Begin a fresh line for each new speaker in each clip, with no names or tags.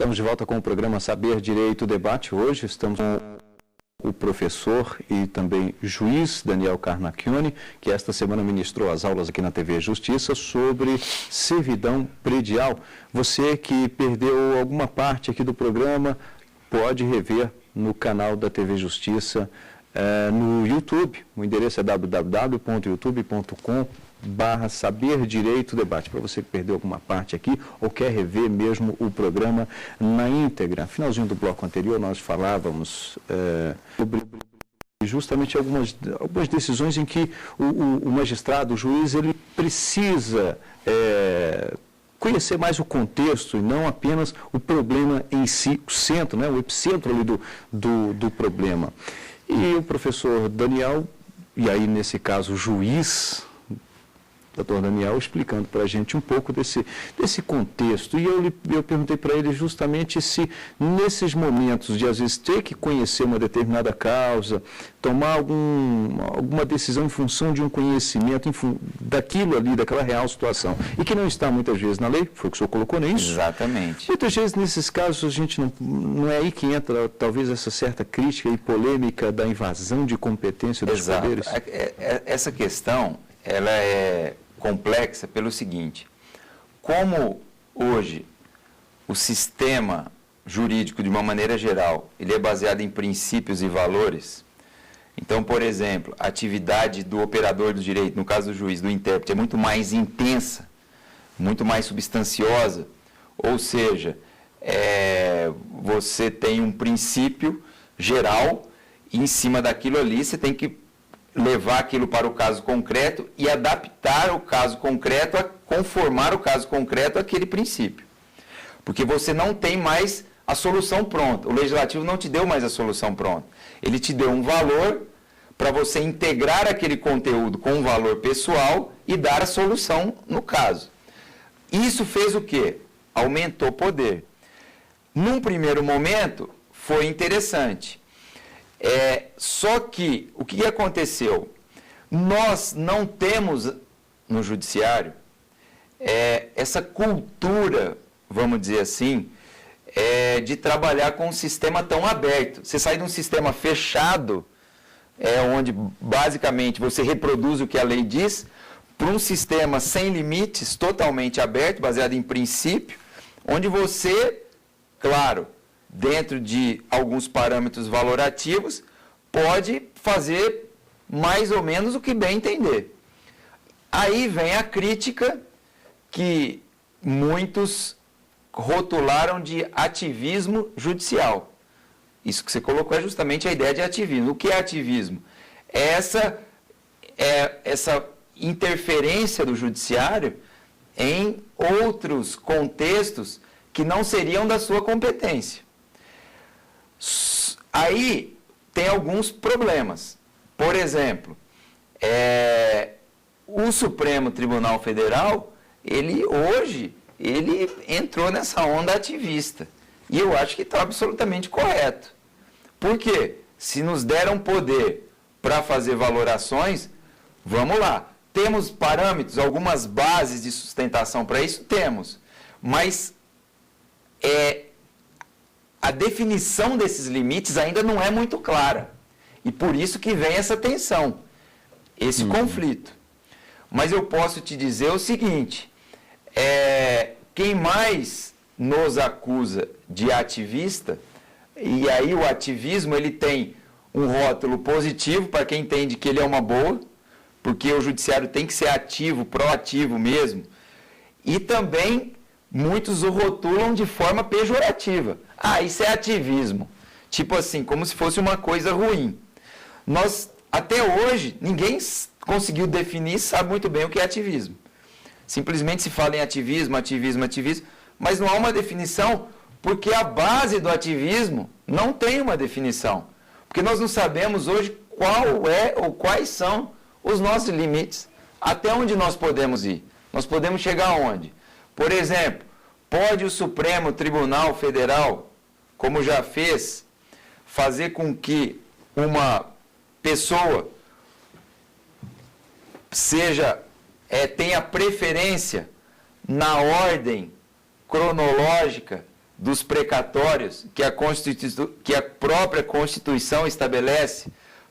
Estamos de volta com o programa Saber Direito Debate. Hoje estamos com o professor e também juiz Daniel Carnacchione, que esta semana ministrou as aulas aqui na TV Justiça sobre servidão predial. Você que perdeu alguma parte aqui do programa, pode rever no canal da TV Justiça no YouTube. O endereço é www.youtube.com/Saber Direito Debate. Para você que perdeu alguma parte aqui ou quer rever mesmo o programa na íntegra. No finalzinho do bloco anterior nós falávamos sobre justamente algumas decisões em que o magistrado, o juiz, ele precisa conhecer mais o contexto e não apenas o problema em si, o centro, né, o epicentro ali do problema. E o professor Daniel, e aí nesse caso o juiz, doutor Daniel, explicando para a gente um pouco desse contexto. E eu perguntei para ele justamente se nesses momentos de às vezes ter que conhecer uma determinada causa, tomar alguma decisão em função de um conhecimento daquilo ali, daquela real situação, e que não está muitas vezes na lei, foi o que o senhor colocou nisso?
Exatamente.
Muitas vezes nesses casos a gente não é aí que entra talvez essa certa crítica e polêmica da invasão de competência dos poderes?
Essa questão, ela é complexa pelo seguinte: como hoje o sistema jurídico, de uma maneira geral, ele é baseado em princípios e valores. Então, por exemplo, a atividade do operador do direito, no caso do juiz, do intérprete, é muito mais intensa, muito mais substanciosa, ou seja, você tem um princípio geral e em cima daquilo ali você tem que levar aquilo para o caso concreto e adaptar o caso concreto, conformar o caso concreto àquele princípio. Porque você não tem mais a solução pronta. O legislativo não te deu mais a solução pronta. Ele te deu um valor para você integrar aquele conteúdo com um valor pessoal e dar a solução no caso. Isso fez o quê? Aumentou o poder. Num primeiro momento, foi interessante. Só que, o que aconteceu? Nós não temos no judiciário essa cultura, vamos dizer assim, de trabalhar com um sistema tão aberto. Você sai de um sistema fechado, onde basicamente você reproduz o que a lei diz, para um sistema sem limites, totalmente aberto, baseado em princípio, onde você, claro, dentro de alguns parâmetros valorativos, pode fazer mais ou menos o que bem entender. Aí vem a crítica que muitos rotularam de ativismo judicial. Isso que você colocou é justamente a ideia de ativismo. O que é ativismo? Essa interferência do judiciário em outros contextos que não seriam da sua competência. Aí tem alguns problemas. Por exemplo, o Supremo Tribunal Federal, ele entrou nessa onda ativista. E eu acho que está absolutamente correto. Por quê? Se nos deram poder para fazer valorações, vamos lá. Temos parâmetros, algumas bases de sustentação para isso? Temos. Mas a definição desses limites ainda não é muito clara. E por isso que vem essa tensão, esse conflito. Mas eu posso te dizer o seguinte, quem mais nos acusa de ativista, e aí o ativismo ele tem um rótulo positivo para quem entende que ele é uma boa, porque o judiciário tem que ser ativo, proativo mesmo, e também muitos o rotulam de forma pejorativa. Isso é ativismo. Tipo assim, como se fosse uma coisa ruim. Até hoje, ninguém conseguiu definir, sabe muito bem o que é ativismo. Simplesmente se fala em ativismo, mas não há uma definição, porque a base do ativismo não tem uma definição. Porque nós não sabemos hoje qual é ou quais são os nossos limites. Até onde nós podemos ir? Nós podemos chegar aonde? Por exemplo, pode o Supremo Tribunal Federal, como já fez, fazer com que uma pessoa tenha preferência na ordem cronológica dos precatórios que a própria Constituição estabelece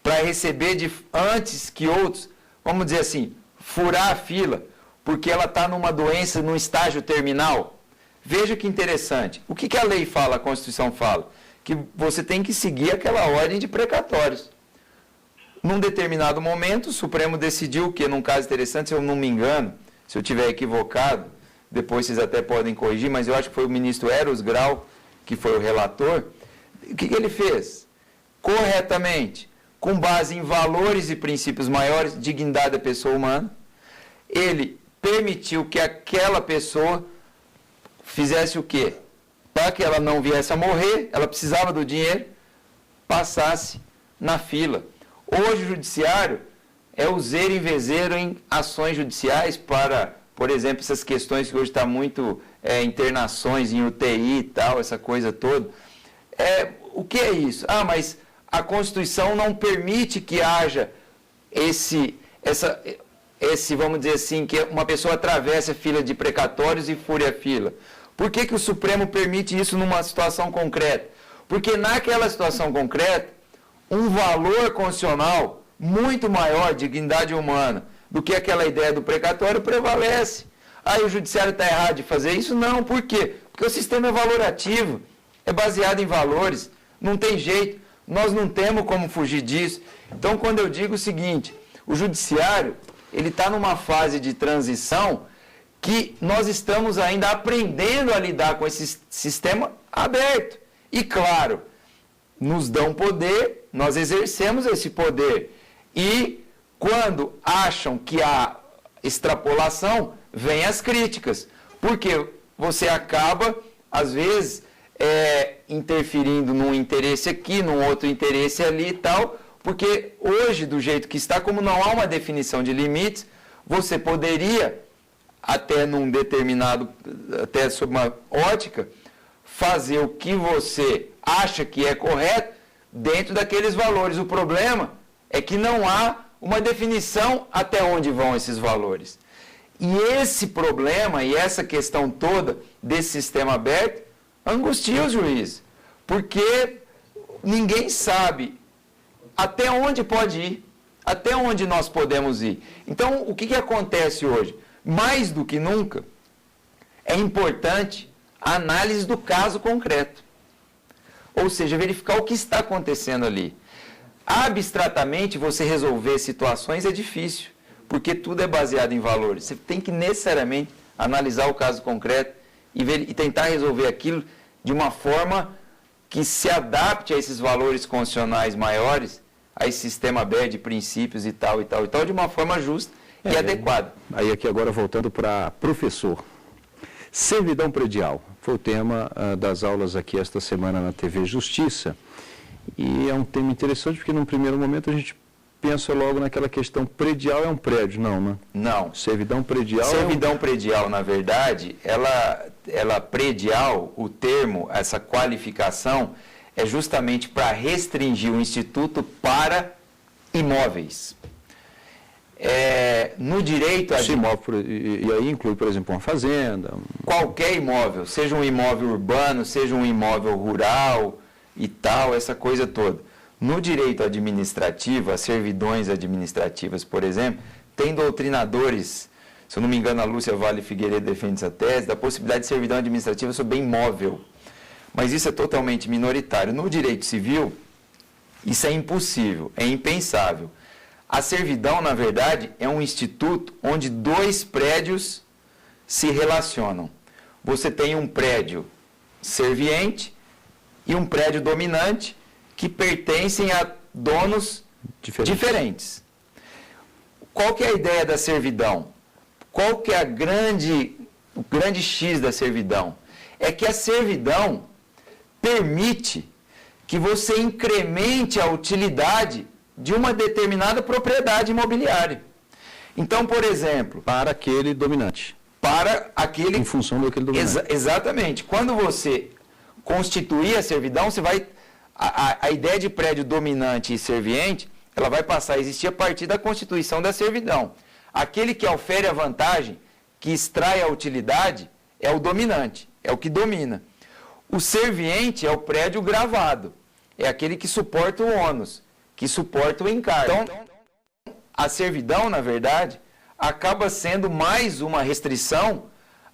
para receber antes que outros, vamos dizer assim, furar a fila, porque ela está numa doença, num estágio terminal. Veja que interessante. O que a lei fala, a Constituição fala? Que você tem que seguir aquela ordem de precatórios. Num determinado momento, o Supremo decidiu que, num caso interessante, se eu não me engano, se eu estiver equivocado, depois vocês até podem corrigir, mas eu acho que foi o ministro Eros Grau, que foi o relator. O que ele fez? Corretamente, com base em valores e princípios maiores, dignidade da pessoa humana, ele permitiu que aquela pessoa fizesse o quê? Para que ela não viesse a morrer, ela precisava do dinheiro, passasse na fila. Hoje o judiciário é o zero em vezeiro em ações judiciais para, por exemplo, essas questões que hoje está muito internações em UTI e tal, essa coisa toda. O que é isso? Mas a Constituição não permite que haja esse, vamos dizer assim, que uma pessoa atravesse a fila de precatórios e fure a fila. Por que o Supremo permite isso numa situação concreta? Porque naquela situação concreta, um valor constitucional muito maior de dignidade humana do que aquela ideia do precatório prevalece. Aí o judiciário está errado de fazer isso? Não, por quê? Porque o sistema é valorativo, é baseado em valores, não tem jeito, nós não temos como fugir disso. Então, quando eu digo o seguinte, o judiciário, ele está numa fase de transição que nós estamos ainda aprendendo a lidar com esse sistema aberto. E, claro, nos dão poder, nós exercemos esse poder. E, quando acham que há extrapolação, vêm as críticas. Porque você acaba, às vezes, interferindo num interesse aqui, num outro interesse ali e tal, porque hoje, do jeito que está, como não há uma definição de limites, você poderia, até num determinado, até sob uma ótica, fazer o que você acha que é correto dentro daqueles valores. O problema é que não há uma definição até onde vão esses valores. E esse problema e essa questão toda desse sistema aberto angustia os juízes, porque ninguém sabe até onde pode ir, até onde nós podemos ir. Então, o que acontece hoje? Mais do que nunca, é importante a análise do caso concreto. Ou seja, verificar o que está acontecendo ali. Abstratamente, você resolver situações é difícil, porque tudo é baseado em valores. Você tem que necessariamente analisar o caso concreto e tentar resolver aquilo de uma forma que se adapte a esses valores constitucionais maiores, a esse sistema aberto de princípios e tal, de uma forma justa e adequada.
Aí aqui agora voltando para professor. Servidão predial foi o tema das aulas aqui esta semana na TV Justiça. E é um tema interessante porque num primeiro momento a gente pensa logo naquela questão, predial é um prédio, não, né?
Não.
Servidão predial...
Servidão predial, na verdade, ela predial, o termo, essa qualificação, é justamente para restringir o instituto para imóveis. No direito...
E aí inclui, por exemplo, uma fazenda...
Qualquer imóvel, seja um imóvel urbano, seja um imóvel rural e tal, essa coisa toda. No direito administrativo, as servidões administrativas, por exemplo, tem doutrinadores, se eu não me engano, a Lúcia Vale Figueiredo defende essa tese, da possibilidade de servidão administrativa sobre bem imóvel. Mas isso é totalmente minoritário. No direito civil, isso é impossível, é impensável. A servidão, na verdade, é um instituto onde dois prédios se relacionam. Você tem um prédio serviente e um prédio dominante que pertencem a donos diferentes. Qual que é a ideia da servidão? Qual que é o grande X da servidão? É que a servidão permite que você incremente a utilidade de uma determinada propriedade imobiliária. Então, por exemplo...
Para aquele dominante.
Para aquele...
Em função daquele dominante.
Exatamente. Quando você constituir a servidão, você vai... A ideia de prédio dominante e serviente, ela vai passar a existir a partir da constituição da servidão. Aquele que ofere a vantagem, que extrai a utilidade, é o dominante, é o que domina. O serviente é o prédio gravado, é aquele que suporta o ônus, que suporta o encargo. Então, a servidão, na verdade, acaba sendo mais uma restrição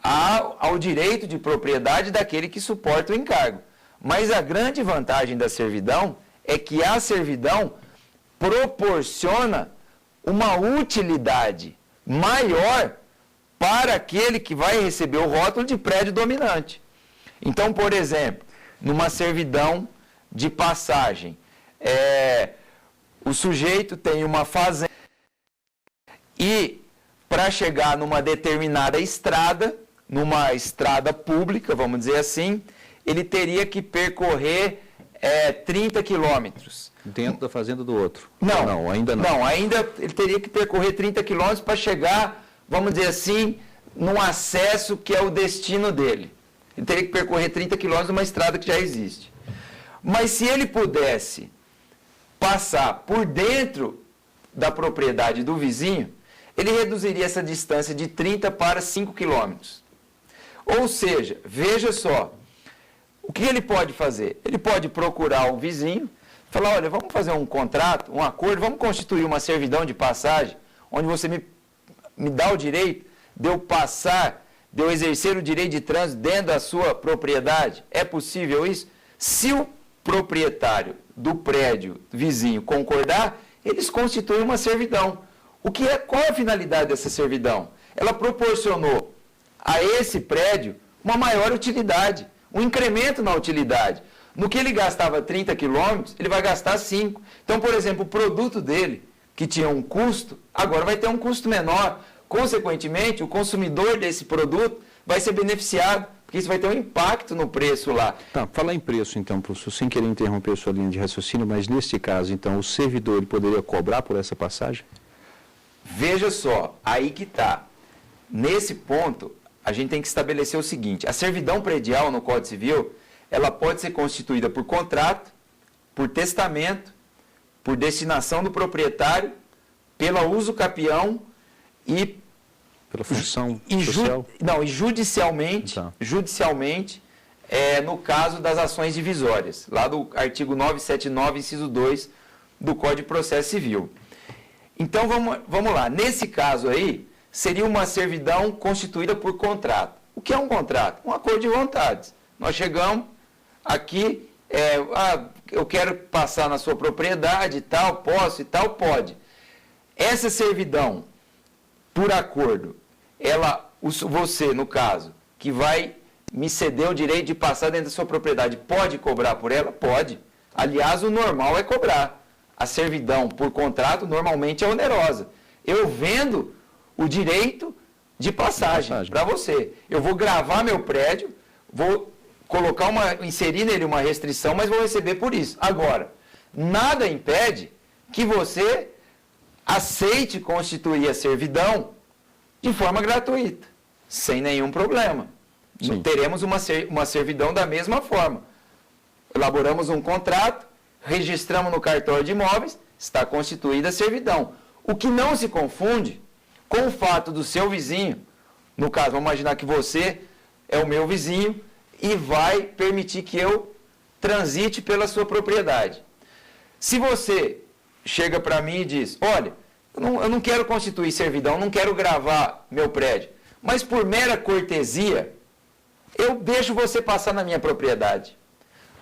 ao direito de propriedade daquele que suporta o encargo. Mas a grande vantagem da servidão é que a servidão proporciona uma utilidade maior para aquele que vai receber o rótulo de prédio dominante. Então, por exemplo, numa servidão de passagem, o sujeito tem uma fazenda e, para chegar numa determinada estrada, numa estrada pública, vamos dizer assim, ele teria que percorrer 30 quilômetros.
Dentro da fazenda do outro?
Não,
ainda não.
Não, ainda ele teria que percorrer 30 quilômetros para chegar, vamos dizer assim, num acesso que é o destino dele. Ele teria que percorrer 30 quilômetros numa estrada que já existe. Mas se ele pudesse passar por dentro da propriedade do vizinho, ele reduziria essa distância de 30 para 5 quilômetros. Ou seja, veja só, o que ele pode fazer? Ele pode procurar o vizinho, falar, olha, vamos fazer um contrato, um acordo, vamos constituir uma servidão de passagem, onde você me dá o direito de eu passar, de eu exercer o direito de trânsito dentro da sua propriedade. É possível isso? Se o proprietário do prédio vizinho concordar, eles constituem uma servidão. Qual é a finalidade dessa servidão? Ela proporcionou a esse prédio uma maior utilidade, um incremento na utilidade. No que ele gastava 30 quilômetros, ele vai gastar 5. Então, por exemplo, o produto dele, que tinha um custo, agora vai ter um custo menor. Consequentemente, o consumidor desse produto vai ser beneficiado, porque isso vai ter um impacto no preço lá.
Tá, falar em preço então, professor, sem querer interromper a sua linha de raciocínio, mas neste caso, então, o servidor ele poderia cobrar por essa passagem?
Veja só, aí que está. Nesse ponto, a gente tem que estabelecer o seguinte, a servidão predial no Código Civil, ela pode ser constituída por contrato, por testamento, por destinação do proprietário, pelo uso capião e
pela função social?
E judicialmente, tá. Judicialmente, no caso das ações divisórias, lá do artigo 979, inciso 2 do Código de Processo Civil. Então, vamos lá. Nesse caso aí, seria uma servidão constituída por contrato. O que é um contrato? Um acordo de vontades. Nós chegamos aqui, eu quero passar na sua propriedade e tal, posso e tal, pode. Essa servidão, por acordo, você, no caso, que vai me ceder o direito de passar dentro da sua propriedade, pode cobrar por ela? Pode. Aliás, o normal é cobrar. A servidão por contrato normalmente é onerosa. Eu vendo o direito de passagem para você. Eu vou gravar meu prédio, vou inserir nele uma restrição, mas vou receber por isso. Agora, nada impede que você aceite constituir a servidão de forma gratuita, sem nenhum problema. Sim. Teremos uma servidão da mesma forma. Elaboramos um contrato, registramos no cartório de imóveis, está constituída a servidão. O que não se confunde com o fato do seu vizinho, no caso, vamos imaginar que você é o meu vizinho e vai permitir que eu transite pela sua propriedade. Se você chega para mim e diz, olha, eu não quero constituir servidão, não quero gravar meu prédio, mas por mera cortesia, eu deixo você passar na minha propriedade.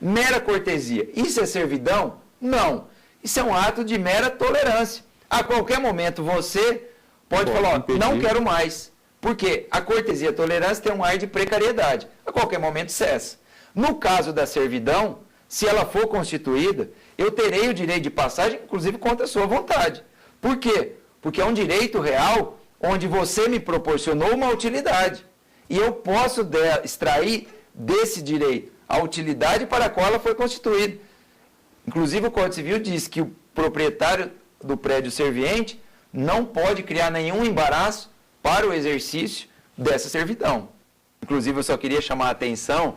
Mera cortesia. Isso é servidão? Não. Isso é um ato de mera tolerância. A qualquer momento você pode falar, não quero mais. Porque a cortesia e a tolerância tem um ar de precariedade. A qualquer momento cessa. No caso da servidão, se ela for constituída, eu terei o direito de passagem, inclusive contra a sua vontade. Por quê? Porque é um direito real onde você me proporcionou uma utilidade. E eu posso extrair desse direito a utilidade para a qual ela foi constituída. Inclusive, o Código Civil diz que o proprietário do prédio serviente não pode criar nenhum embaraço para o exercício dessa servidão. Inclusive, eu só queria chamar a atenção,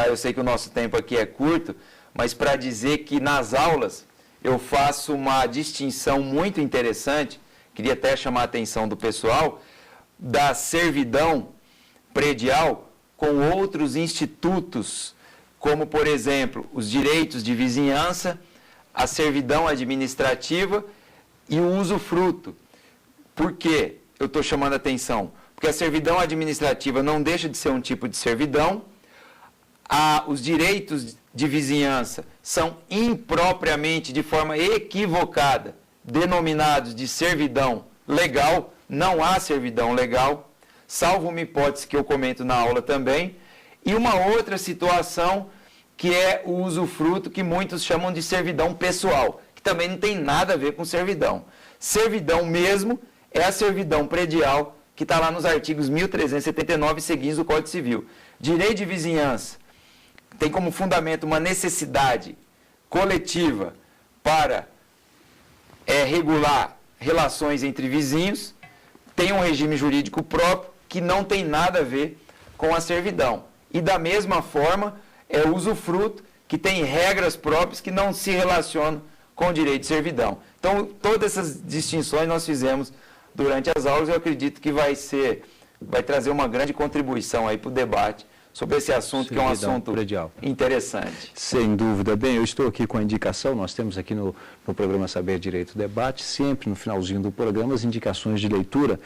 eu sei que o nosso tempo aqui é curto, mas para dizer que nas aulas eu faço uma distinção muito interessante, queria até chamar a atenção do pessoal, da servidão predial com outros institutos como, por exemplo, os direitos de vizinhança, a servidão administrativa e o usufruto. Por que eu estou chamando a atenção? Porque a servidão administrativa não deixa de ser um tipo de servidão, os direitos de vizinhança são impropriamente, de forma equivocada, denominados de servidão legal, não há servidão legal, salvo uma hipótese que eu comento na aula também, e uma outra situação que é o usufruto, que muitos chamam de servidão pessoal, que também não tem nada a ver com servidão. Servidão mesmo é a servidão predial, que está lá nos artigos 1379 e seguintes do Código Civil. Direito de vizinhança tem como fundamento uma necessidade coletiva para regular relações entre vizinhos, tem um regime jurídico próprio que não tem nada a ver com a servidão. E da mesma forma, é o usufruto, que tem regras próprias que não se relacionam com o direito de servidão. Então, todas essas distinções nós fizemos durante as aulas, eu acredito que vai trazer uma grande contribuição aí para o debate sobre esse assunto, que é um assunto interessante.
Sem dúvida. Bem, eu estou aqui com a indicação, nós temos aqui no programa Saber Direito Debate, sempre no finalzinho do programa, as indicações de leitura,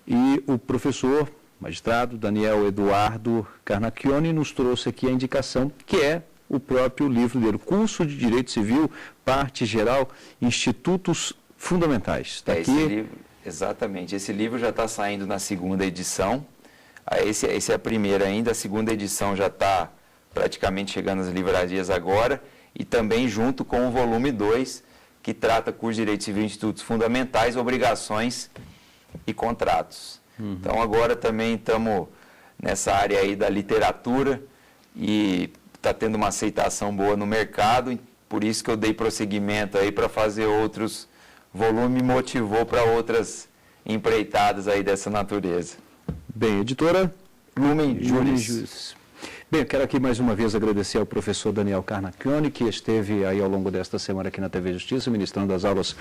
e o professor, magistrado Daniel Eduardo Carnacchioni, nos trouxe aqui a indicação, que é o próprio livro dele, Curso de Direito Civil, Parte Geral, Institutos Fundamentais. Está aqui.
Esse livro, exatamente, esse livro já está saindo na segunda edição. Esse é a primeira ainda, a segunda edição já está praticamente chegando às livrarias agora, e também junto com o volume 2, que trata Curso de Direito Civil e Institutos Fundamentais, Obrigações e Contratos. Então agora também estamos nessa área aí da literatura e está tendo uma aceitação boa no mercado, por isso que eu dei prosseguimento aí para fazer outros volumes, me motivou para outras empreitadas aí dessa natureza.
Bem, editora
Lumen Juris.
Bem, eu quero aqui mais uma vez agradecer ao professor Daniel Carnacchioni, que esteve aí ao longo desta semana aqui na TV Justiça, ministrando as aulas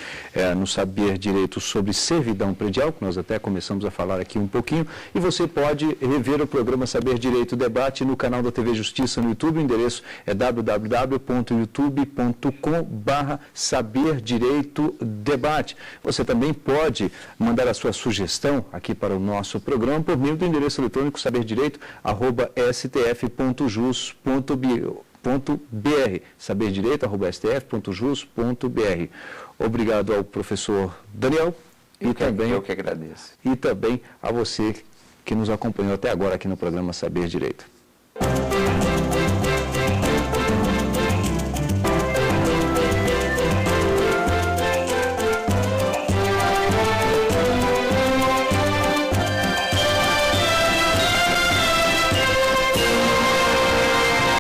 no Saber Direito sobre servidão predial, que nós até começamos a falar aqui um pouquinho, e você pode rever o programa Saber Direito Debate no canal da TV Justiça no YouTube, o endereço é www.youtube.com/saberdireitodebate. Você também pode mandar a sua sugestão aqui para o nosso programa por meio do endereço eletrônico saberdireito@stf.jus.br, saberdireito@stf.jus.br. Obrigado ao professor Daniel
eu que agradeço.
E também a você que nos acompanhou até agora aqui no programa Saber Direito.